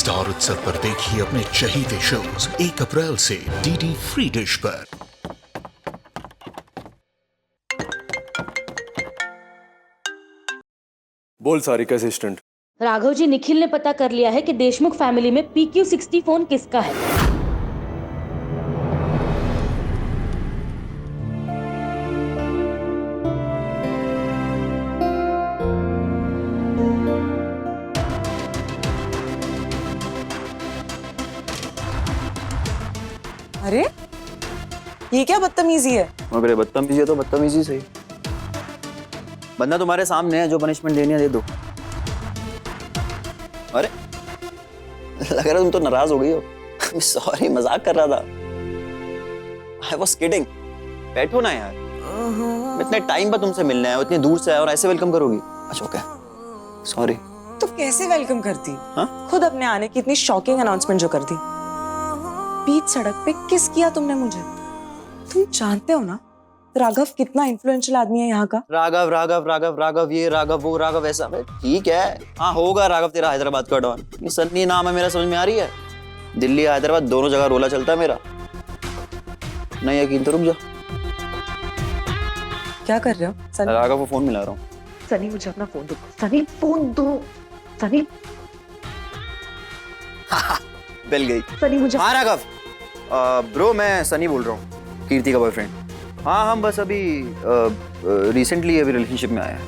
Star उत्सव पर देखिए अपने चहीते शोज 1 अप्रैल से डीडी फ्री डिश पर। बोल सारिका असिस्टेंट। राघव जी, निखिल ने पता कर लिया है कि देशमुख फैमिली में PQ60 फोन किसका है। अरे ये क्या बदतमीजी है? अगर बदतमीजी है तो बदतमीजी सही। बंदा तुम्हारे सामने है, जो पनिशमेंट देनी है दे दो। अरे लग रहा है तुम तो नाराज हो गई हो। सॉरी, मजाक कर रहा था। I was kidding। बैठो ना यार, इतने टाइम बाद तुमसे मिलना है, इतनी दूर से आया और ऐसे वेलकम करोगी। अच्छा ओके, सॉरी। तो कैसे वेलकम करती? हाँ? खुद अपने आने की इतनी शॉकिंग अनाउंसमेंट जो कर दी। बीच सड़क पे किस किया तुमने मुझे? तुम जानते हो ना राघव कितना इन्फ्लुएंशियल आदमी है यहाँ का। राघव राघव राघव राघव, ये राघव वो राघव ऐसा। ठीक है, हाँ होगा राघव तेरा हैदराबाद का डॉन। ये सन्नी नाम है मेरा, समझ में आ रही है? दिल्ली हैदराबाद दोनों जगह रोला चलता है मेरा। नहीं यकीन तो रुक जा। क्या कर रहे हो सनी? राघव को फोन मिला रहा हूँ। सनी, मुझे अपना फोन दो। सनी, फोन दो। सनी, बेल गई। सनी मुझे। हाँ राघव, ब्रो मैं सनी बोल रहा हूँ, कीर्ति का बॉयफ्रेंड। हाँ हम बस अभी रिसेंटली अभी रिलेशनशिप में आए हैं।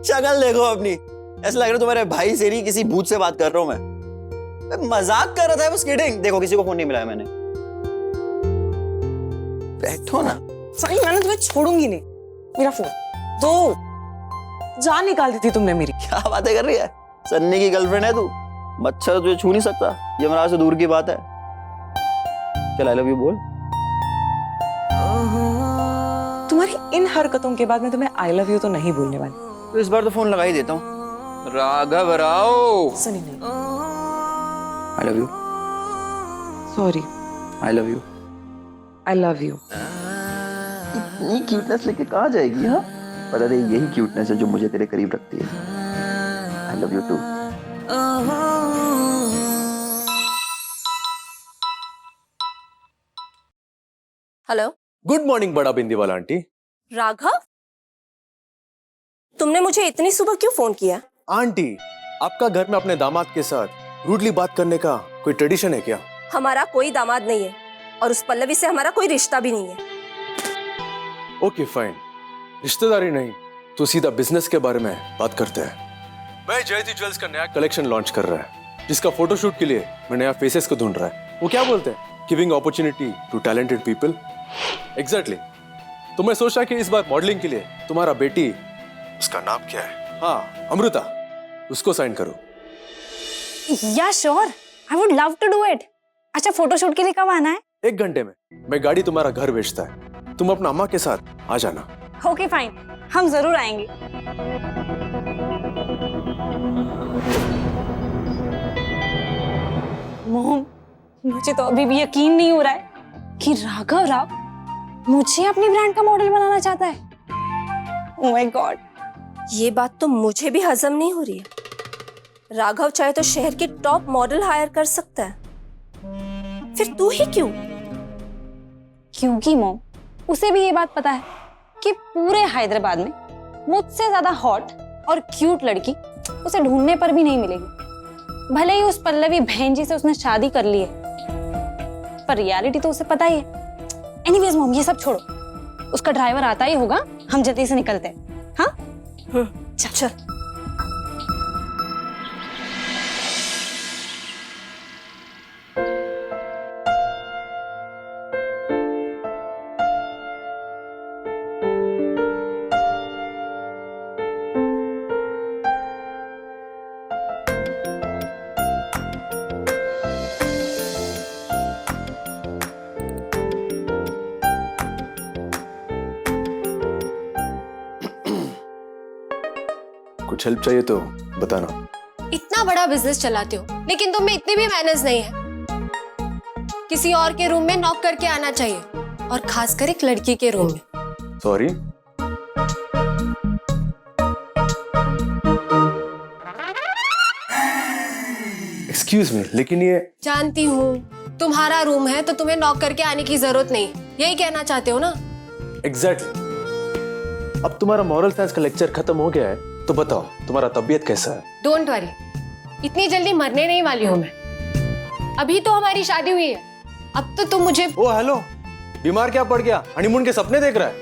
शक्ल देखो अपनी, ऐसा लग रहा है तुम्हारे भाई से नहीं किसी भूत से बात कर रहा हूं मैं मजाक कर रहा था, बस किडिंग। देखो किसी को फोन नहीं मिला है मैंने। बैठो ना। सनी मैंने तुम्हें छोड़ूंगी नहीं। मेरा फोन दो। जान निकाल दी थी तुमने मेरी। क्या बातें कर रही है? सन्नी की गर्लफ्रेंड है तू, मच्छर तुझे छू नहीं सकता, ये यमराज से दूर की बात है। चल आई लव यू बोल। तुम्हारी इन हरकतों के बाद मैं तुम्हें आई लव यू तो नहीं बोलने वाली। तो इस बार तो फोन लगा ही देता हूँ। राघव राव। सनी नहीं। आई love you. Sorry. I love you. I love you. इतनी क्यूटनेस लेके कहाँ जाएगी? हाँ पता नहीं, यही क्यूटनेस है जो मुझे तेरे करीब रखती है। I love you too. Hello, good morning बड़ा बिंदी वाला आंटी। राघव, तुमने मुझे इतनी सुबह क्यों फोन किया? आंटी, आपका घर में अपने दामाद के साथ रूडली बात करने का कोई ट्रेडिशन है क्या? हमारा कोई दामाद नहीं है और उस पल्लवी से हमारा कोई रिश्ता भी नहीं है। ओके फाइन, रिश्तेदारी नहीं तो सीधा बिजनेस के बारे में बात करते हैं। मैं जयती ज्वेल्स का नया कलेक्शन लॉन्च कर रहा है, जिसका फोटोशूट के लिए मैं नया फेसेस को ढूंढ रहा है। वो क्या बोलते हैं, giving opportunity to talented people. Exactly. तो मैं सोचा कि इस बार मॉडलिंग के लिए तुम्हारा बेटी, उसका नाम क्या है? हाँ अमृता, उसको साइन करो। Yeah sure, I would love to do it. अच्छा फोटोशूट के लिए कब आना है? 1 घंटे में मैं गाड़ी तुम्हारा घर भेजता है, तुम अपना अम्मा के साथ आ जाना। ओके फाइन, हम जरूर आएंगे। मोम, मुझे तो अभी भी यकीन नहीं हो रहा है कि राघव राव मुझे अपनी ब्रांड का मॉडल बनाना चाहता है। ओह माय गॉड, ये बात तो मुझे भी हजम नहीं हो रही है। राघव चाहे तो शहर के टॉप मॉडल हायर कर सकता है, फिर तू ही क्यों? क्योंकि मोम, उसे भी ये बात पता है कि पूरे हैदराबाद में मुझसे ज्यादा हॉट और क्यूट लड़की उसे ढूंढने पर भी नहीं मिलेगी। भले ही उस पल्लवी बहन जी से उसने शादी कर ली है, पर रियलिटी तो उसे पता ही है। एनीवेज मॉम, ये सब छोड़ो, उसका ड्राइवर आता ही होगा, हम जल्दी से निकलते हैं। हाँ चल। कुछ हेल्प चाहिए तो बताना। इतना बड़ा बिजनेस चलाते हो लेकिन तुम में इतनी भी मैनर्स नहीं है। किसी और के रूम में नॉक करके आना चाहिए, और खासकर एक लड़की के रूम में। सॉरी। एक्सक्यूज मी, लेकिन ये जानती हूँ तुम्हारा रूम है तो तुम्हें नॉक करके आने की जरूरत नहीं, यही कहना चाहते हो ना? एग्जैक्टली। अब तुम्हारा मॉरल साइंस का लेक्चर खत्म हो गया है तो बताओ तुम्हारा तबीयत कैसा है? डोंट वरी, इतनी जल्दी मरने नहीं वाली हूँ मैं। अभी तो हमारी शादी हुई है, अब तो तुम मुझे। ओ हेलो, बीमार क्या पड़ गया? हनीमून के सपने देख रहा है?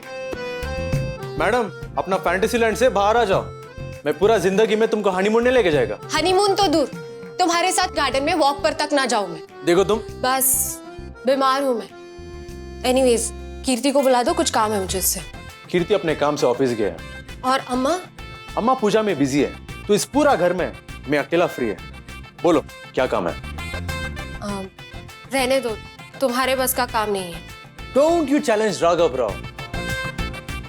मैडम अपना फैंटेसी लैंड से बाहर आ जाओ, मैं पूरा जिंदगी में तुमको हनीमून नहीं लेके जाएगा। हनीमून तो दूर, तुम्हारे साथ गार्डन में वॉक पर तक ना जाऊं मैं। देखो तुम, बस बीमार हूं मैं। एनीवेज, कीर्ति को बुला दो, कुछ काम है मुझे इससे। कीर्ति अपने काम से ऑफिस गया है। और अम्मा? अम्मा पूजा में बिजी है, तो इस पूरा घर में मैं अकेला फ्री है। बोलो क्या काम है? रहने दो, तुम्हारे बस का काम नहीं है। Don't you challenge Raghav Rao.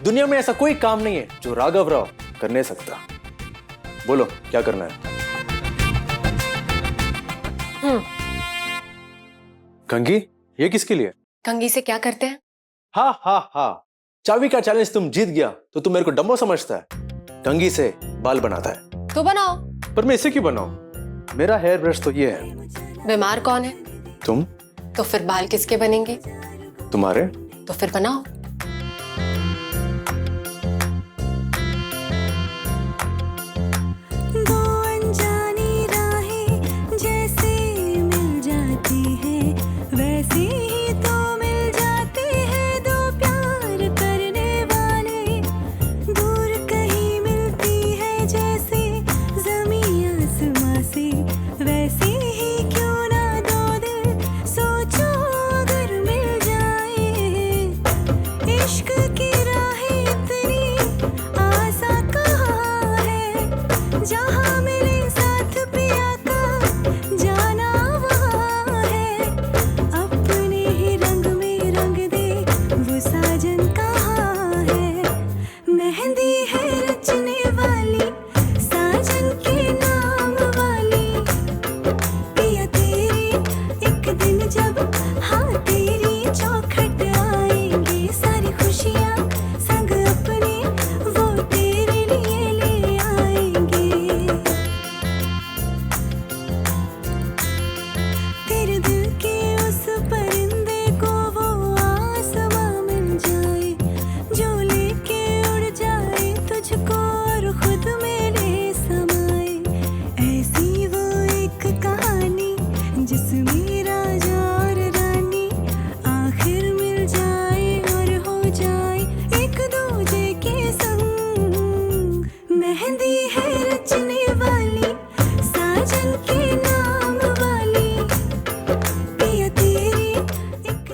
दुनिया में ऐसा कोई काम नहीं है जो राघव राव कर नहीं सकता। बोलो क्या करना है? कंगी, ये किसके लिए? कंगी से क्या करते हैं? हा हा हा, चाबी का चैलेंज तुम जीत गया तो तुम मेरे को डम्बो समझता है। कंगी से बाल बनाता है तो बनाओ। पर मैं इसे क्यों बनाऊं? मेरा हेयर ब्रश तो ये है। बीमार कौन है? तुम। तो फिर बाल किसके बनेंगे? तुम्हारे। तो फिर बनाओ।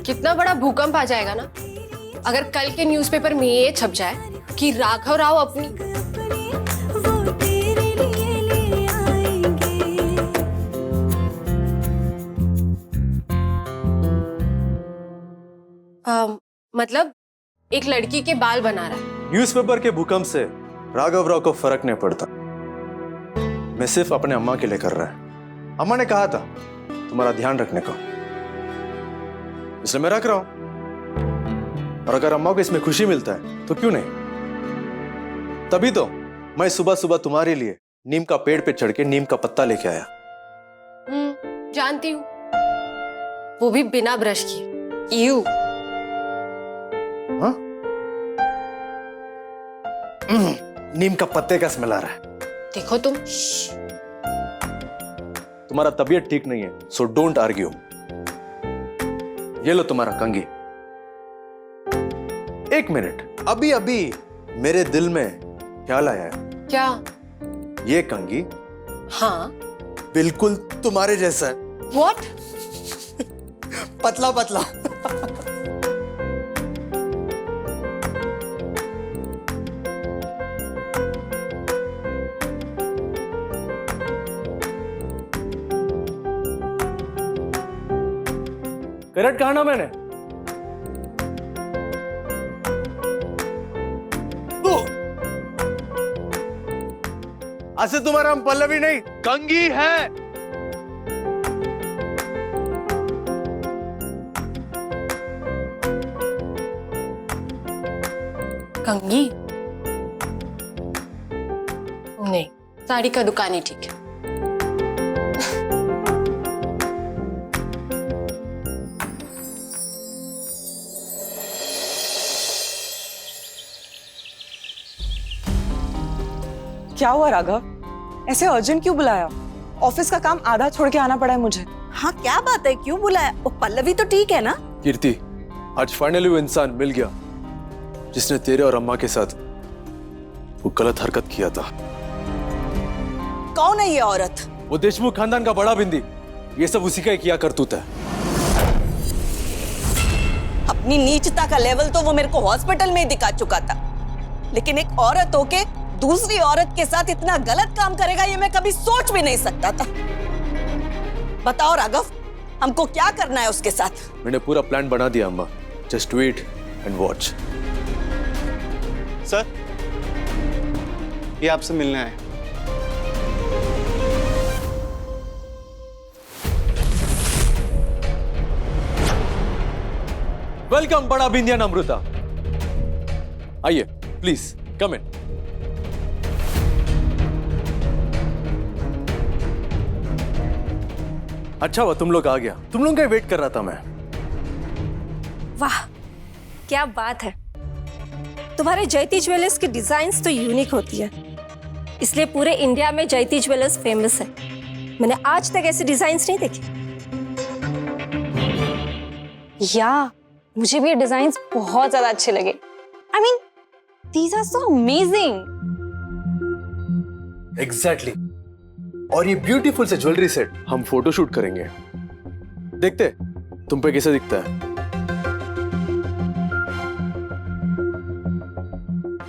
कितना बड़ा भूकंप आ जाएगा ना अगर कल के न्यूज़पेपर में ये छप जाए कि राघव राव अपनी। मतलब एक लड़की के बाल बना रहा है। न्यूज़पेपर के भूकंप से राघव राव को फर्क नहीं पड़ता। मैं सिर्फ अपने अम्मा के लिए कर रहा है। अम्मा ने कहा था तुम्हारा ध्यान रखने को, इसलिए मैं रख रहा हूं। और अगर अम्मा को इसमें खुशी मिलता है तो क्यों नहीं। तभी तो मैं सुबह सुबह तुम्हारे लिए नीम का पेड़ पे चढ़ के नीम का पत्ता लेके आया। जानती हूँ, वो भी बिना ब्रश किए। यू हाँ? नीम का पत्ते का स्मेल आ रहा है। देखो तुम, तुम्हारा तबीयत ठीक नहीं है, सो डोंट आर्ग्यू। ये लो तुम्हारा कंगी। एक मिनट, अभी अभी मेरे दिल में ख्याल आया है। क्या? ये कंगी हाँ बिल्कुल तुम्हारे जैसा है। What? पतला पतला। करेक्ट कहा ना मैंने? आज से तुम्हारा हम पल्लवी नहीं कंगी है। कंगी नहीं, साड़ी का दुकान ही ठीक है। क्या हुआ राघव? ऐसे अर्जेंट क्यों बुलाया? ऑफिस का काम आधा छोड़ के आना पड़ा है मुझे। हाँ क्या बात है, क्यों बुलाया? वो पल्लवी तो ठीक है ना? कीर्ति, आज फाइनली वो इंसान मिल गया जिसने तेरे और अम्मा के साथ वो गलत हरकत किया था। कौन है ये औरत? वो देशमुख खानदान का बड़ा बिंदी। ये सब उसी का ही किया करतूत है। अपनी नीचता का लेवल तो वो मेरे को हॉस्पिटल में ही दिखा चुका था, लेकिन एक औरत होके दूसरी औरत के साथ इतना गलत काम करेगा ये मैं कभी सोच भी नहीं सकता था। बताओ राघव, हमको क्या करना है उसके साथ? मैंने पूरा प्लान बना दिया अम्मा। Just wait and watch. Sir, ये आपसे मिलने आए। वेलकम बड़ा बिंदियन अमृता। आइए प्लीज कम इन। अच्छा हुआ तुम लोग आ गया, तुम लोगों का वेट कर रहा था मैं। वाह क्या बात है, तुम्हारे जयती ज्वेलर्स की डिजाइन्स तो यूनिक होती है, इसलिए पूरे इंडिया में जयती ज्वेलर्स फेमस है। मैंने आज तक ऐसे डिजाइन्स नहीं देखे। या मुझे भी ये डिजाइन्स बहुत ज्यादा अच्छे लगे। I mean these are so amazing. Exactly. और ये ब्यूटीफुल से ज्वेलरी सेट हम फोटोशूट करेंगे। देखते तुम पे कैसे दिखता है।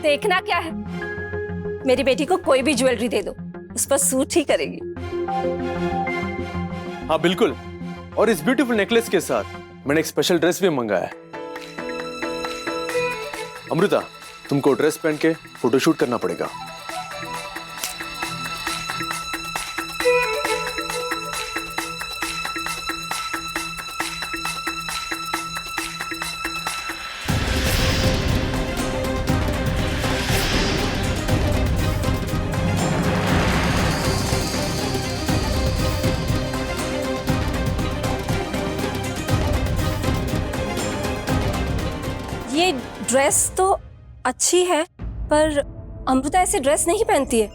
देखना क्या है, मेरी बेटी को कोई भी ज्वेलरी दे दो, उस पर सूट ही करेगी। हाँ बिल्कुल। और इस ब्यूटीफुल नेकलेस के साथ मैंने एक स्पेशल ड्रेस भी मंगाया है। अमृता, तुमको ड्रेस पहन के फोटोशूट करना पड़ेगा। ये ड्रेस तो अच्छी है, पर अमृता ऐसे ड्रेस नहीं पहनती है।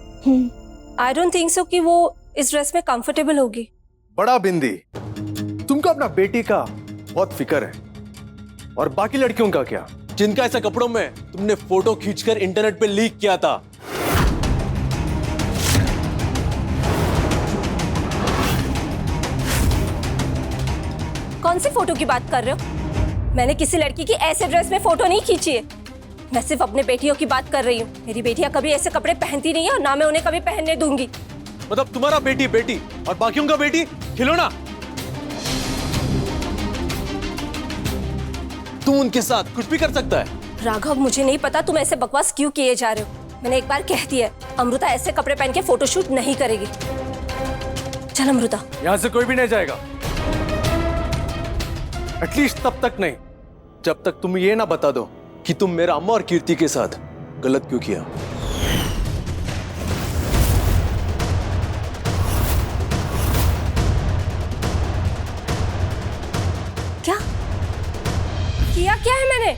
आई डोंट थिंक सो कि वो इस ड्रेस में कंफर्टेबल होगी। बड़ा बिंदी, तुमको अपना बेटी का बहुत फिक्र है, और बाकी लड़कियों का क्या, जिनका ऐसा कपड़ों में तुमने फोटो खींचकर इंटरनेट पे लीक किया था। कौन सी फोटो की बात कर रहे हो? मैंने किसी लड़की की ऐसे ड्रेस में फोटो नहीं खींची है। मैं सिर्फ अपने बेटियों की बात कर रही हूँ। मेरी बेटियां कभी ऐसे कपड़े पहनती नहीं है, और ना मैं उन्हें कभी पहनने दूंगी। मतलब तुम्हारा बेटी बेटी और बाकियों का बेटी खिलौना। तुम उनके साथ कुछ भी कर सकता है। राघव, मुझे नहीं पता तुम ऐसे बकवास क्यों किए जा रहे हो। मैंने एक बार कह दिया, अमृता ऐसे कपड़े पहन के फोटोशूट नहीं करेगी। चल अमृता। यहां से कोई भी नहीं जाएगा, एटलीस्ट तब तक नहीं जब तक तुम ये ना बता दो कि तुम मेरा अम्मा और कीर्ति के साथ गलत क्यों किया। क्या किया? क्या है मैंने?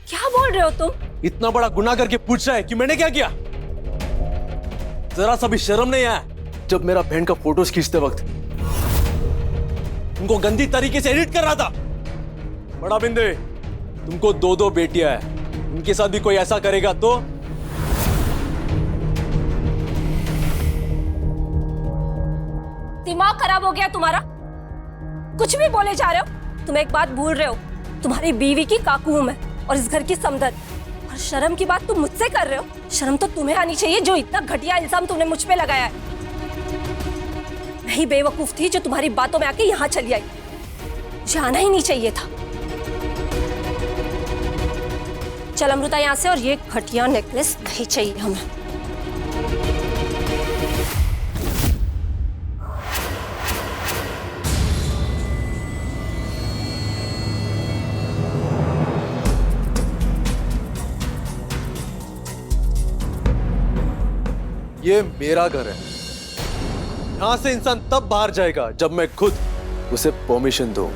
क्या बोल रहे हो तुम? इतना बड़ा गुनाह करके पूछ रहा है कि मैंने क्या किया। जरा सा भी शर्म नहीं आया जब मेरा बहन का फोटोज खींचते वक्त उनको गंदी तरीके से एडिट कर रहा था। बड़ा बिंदे, तुमको दो बेटियां हैं, उनके साथ भी कोई ऐसा करेगा तो? दिमाग खराब हो गया तुम्हारा? कुछ भी बोले जा रहे हो। तुम एक बात भूल रहे हो, तुम्हारी बीवी की काकू हूं मैं, और इस घर की समधन। और शर्म की बात तुम मुझसे कर रहे हो। शर्म तो तुम्हें आनी चाहिए, जो इतना घटिया इल्जाम तुमने मुझ पे लगाया है। मैं ही बेवकूफ थी जो तुम्हारी बातों में आके यहाँ चली आई। मुझे आना ही नहीं चाहिए था। चल अमृता यहाँ से, और ये घटिया नेकलेस नहीं चाहिए हमें। ये मेरा घर है। यहां से इंसान तब बाहर जाएगा जब मैं खुद उसे परमिशन दूं।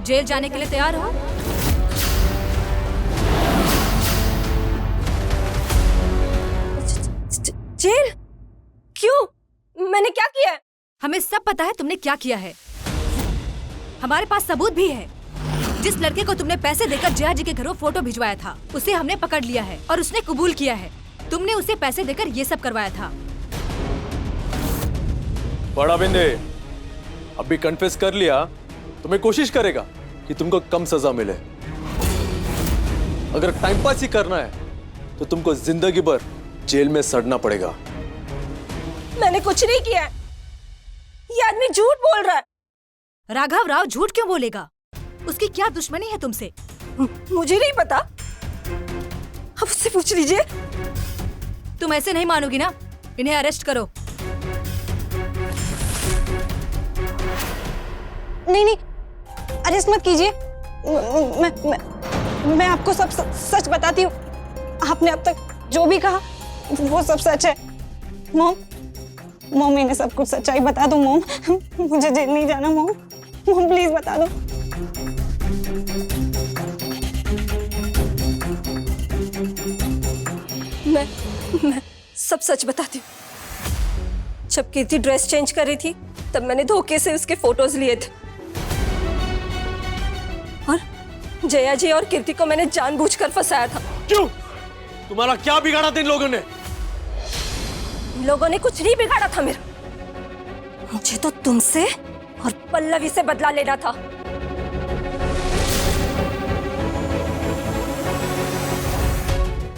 जेल जाने के लिए तैयार हो? जेल? क्यों? मैंने क्या किया है? हमें सब पता है तुमने क्या किया है। हमारे पास सबूत भी है। जिस लड़के को तुमने पैसे देकर जया जी के घरों फोटो भिजवाया था, उसे हमने पकड़ लिया है और उसने कबूल किया है तुमने उसे पैसे देकर ये सब करवाया था। बड़ा बिंदे, अभी कन्फेस कर लिया तो मैं कोशिश करेगा कि तुमको कम सजा मिले। अगर टाइम पास ही करना है तो तुमको जिंदगी भर जेल में सड़ना पड़ेगा। मैंने कुछ नहीं किया है। ये आदमी झूठ बोल रहा है। राघव राव झूठ क्यों बोलेगा? उसकी क्या दुश्मनी है तुमसे? मुझे नहीं पता, आप उससे पूछ लीजिए। तुम ऐसे नहीं मानोगी ना? इन्हें अरेस्ट करो। नहीं नहीं, अरेस्ट मत कीजिए। मैं आपको सब सच बताती हूँ। आपने अब तक जो भी कहा वो सब सच है। मॉम इन्हें सब कुछ सच्चाई बता दो मॉम। मुझे जेल नहीं जाना मॉम। मॉम प्लीज बता दो। मैं सब सच बताती हूँ। जब कीर्ति ड्रेस चेंज कर रही थी तब मैंने धोखे से उसके फोटोज लिए थे और जया जी और कीर्ति को मैंने जानबूझकर फंसाया था। क्यों? तुम्हारा क्या बिगाड़ा था इन लोगों ने? इन लोगों ने कुछ नहीं बिगाड़ा था मेरा। मुझे तो तुमसे और पल्लवी से बदला लेना था।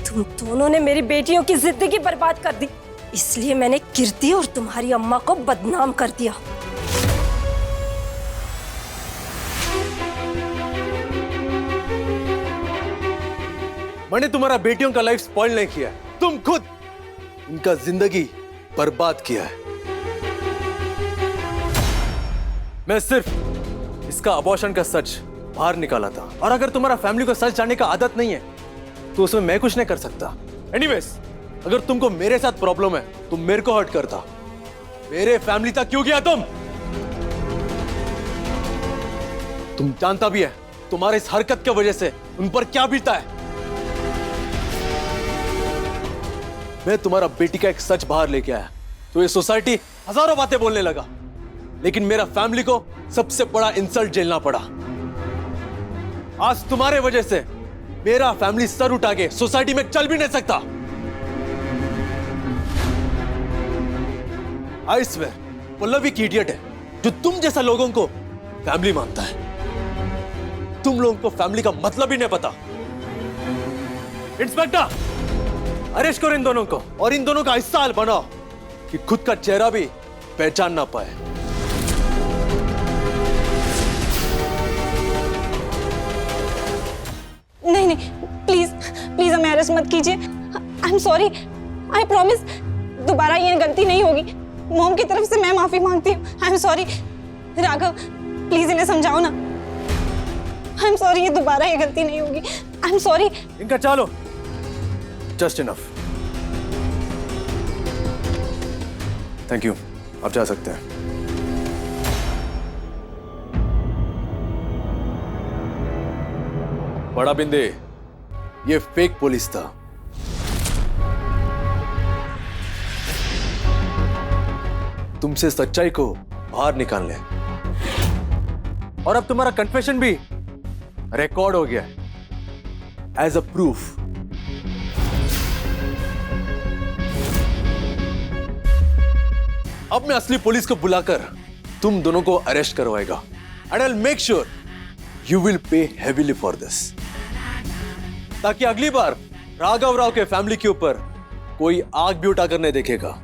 तुम दोनों ने मेरी बेटियों की जिंदगी बर्बाद कर दी, इसलिए मैंने कीर्ति और तुम्हारी अम्मा को बदनाम कर दिया। मैंने तुम्हारा बेटियों का लाइफ स्पॉइल नहीं किया, तुम खुद उनका जिंदगी बर्बाद किया है। मैं सिर्फ इसका अबॉर्शन का सच बाहर निकाला था, और अगर तुम्हारा फैमिली को सच जानने का आदत नहीं है तो उसमें मैं कुछ नहीं कर सकता। एनीवेज, अगर तुमको मेरे साथ प्रॉब्लम है तो मेरे को हर्ट करता। मेरे फैमिली तक क्यों गया तुम जानता भी है तुम्हारे इस हरकत की वजह से उन पर क्या बीता है। मैं तुम्हारा बेटी का एक सच बाहर लेके आया तो ये सोसाइटी हजारों बातें बोलने लगा, लेकिन मेरा फैमिली को सबसे बड़ा इंसल्ट झेलना पड़ा। आज तुम्हारे वजह से मेरा फैमिली सर उठा के सोसाइटी में चल भी नहीं सकता। आई स्वेयर, पल्लवी की इडियट है जो तुम जैसा लोगों को फैमिली मानता है। तुम लोगों को फैमिली का मतलब ही नहीं पता। इंस्पेक्टर, अरेस्ट करो इन दोनों को और इन दोनों का हिस्सा हाल बनाओ कि खुद का चेहरा भी पहचान ना पाए। नहीं नहीं, प्लीज प्लीज हमें अरेस्ट मत कीजिए। I am sorry, I promise दोबारा ये गलती नहीं होगी। मॉम की तरफ से मैं माफी मांगती हूँ। I am sorry. Raghav please इन्हें समझाओ ना। आई एम सॉरी, ये दोबारा ये गलती नहीं होगी। I am sorry. इनका चालो, जस्ट इनफ। थैंक यू, आप जा सकते हैं। बड़ा बिंदे, ये फेक पुलिस था। तुमसे सच्चाई को बाहर निकाल ले, और अब तुम्हारा कन्फेशन भी रिकॉर्ड हो गया एज अ प्रूफ। अब मैं असली पुलिस को बुलाकर तुम दोनों को अरेस्ट करवाएगा, and I will make sure you will pay heavily for this, ताकि अगली बार राघव राव के फैमिली के ऊपर कोई आग भी उठाकर नहीं देखेगा।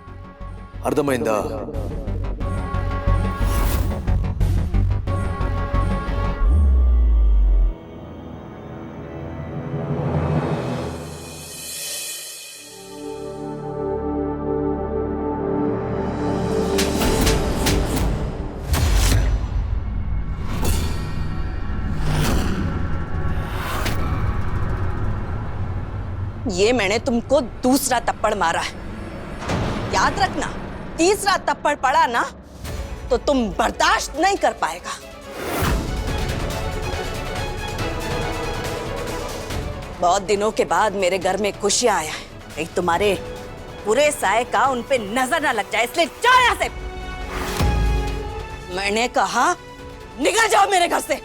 अर्धमैंदा। ये मैंने तुमको दूसरा थप्पड़ मारा है, याद रखना। तीसरा थप्पड़ पड़ा ना तो तुम बर्दाश्त नहीं कर पाएगा। बहुत दिनों के बाद मेरे घर में खुशियां आया है। नहीं, तुम्हारे बुरे साए का उन पे नजर ना लग जाए, इसलिए जाओ यहाँ से। मैंने कहा निकल जाओ मेरे घर से।